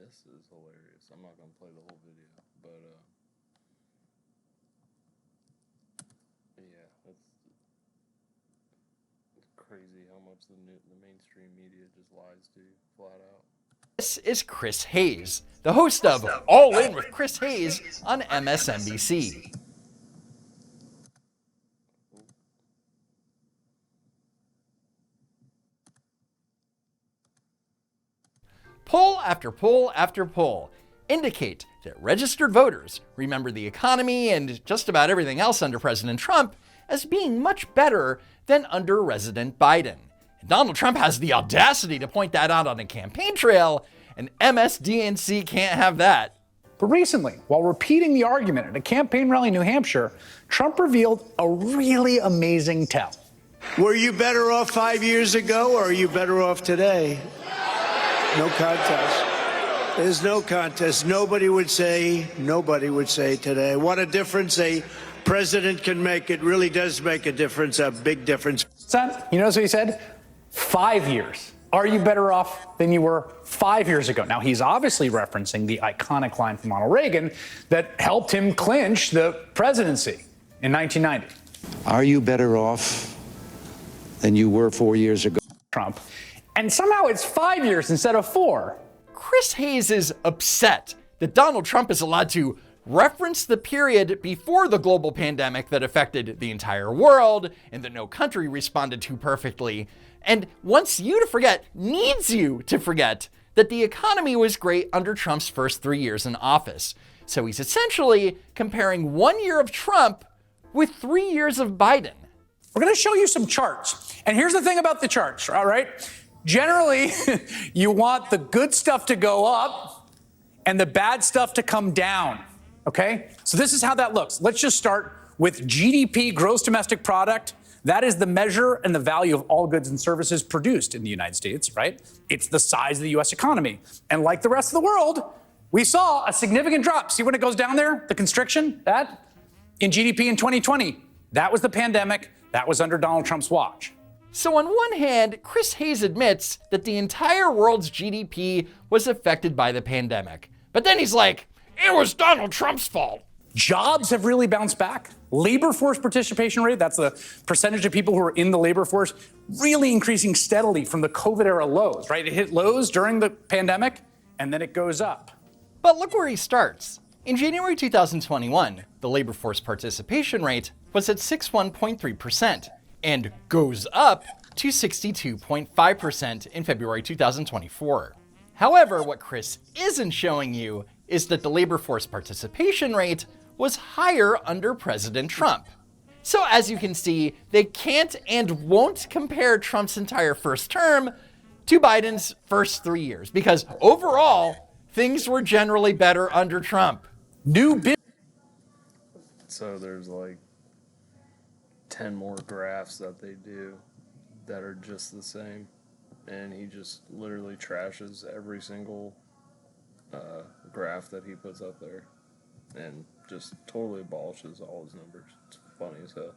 This is hilarious. I'm not gonna play the whole video, but yeah, it's crazy how much the mainstream media just lies to you flat out. This is Chris Hayes, the host of All In with Chris Hayes on MSNBC. Poll after poll after poll indicate that registered voters remember the economy and just about everything else under President Trump as being much better than under President Biden. And Donald Trump has the audacity to point that out on a campaign trail, and MSDNC can't have that. But recently, while repeating the argument at a campaign rally in New Hampshire, Trump revealed a really amazing tell. Were you better off 5 years ago, or are you better off today? No contest. There's no contest. Nobody would say today. What a difference a president can make. It really does make a difference, a big difference. Son, you notice what he said? 5 years. Are you better off than you were 5 years ago? Now, he's obviously referencing the iconic line from Ronald Reagan that helped him clinch the presidency in 1990. Are you better off than you were 4 years ago? Trump. And somehow it's 5 years instead of 4. Chris Hayes is upset that Donald Trump is allowed to reference the period before the global pandemic that affected the entire world and that no country responded to perfectly, and wants you to forget, needs you to forget, that the economy was great under Trump's first 3 years in office. So he's essentially comparing 1 year of Trump with 3 years of Biden. We're going to show you some charts. And here's the thing about the charts, all right? Generally, you want the good stuff to go up and the bad stuff to come down, okay? So this is how that looks. Let's just start with GDP, gross domestic product. That is the measure and the value of all goods and services produced in the United States, right? It's the size of the U.S. economy. And like the rest of the world, we saw a significant drop. See when it goes down there, the constriction, that? In GDP in 2020. That was the pandemic. That was under Donald Trump's watch. So on one hand, Chris Hayes admits that the entire world's GDP was affected by the pandemic. But then he's like, it was Donald Trump's fault. Jobs have really bounced back. Labor force participation rate, that's the percentage of people who are in the labor force, really increasing steadily from the COVID era lows, right? It hit lows during the pandemic, and then it goes up. But look where he starts. In January 2021, the labor force participation rate was at 61.3%. and goes up to 62.5% in February 2024. However, what Chris isn't showing you is that the labor force participation rate was higher under President Trump. So as you can see, they can't and won't compare Trump's entire first term to Biden's first 3 years, because overall, things were generally better under Trump. So there's like 10 more graphs that they do that are just the same, and he just literally trashes every single graph that he puts up there and just totally abolishes all his numbers. It's funny as hell.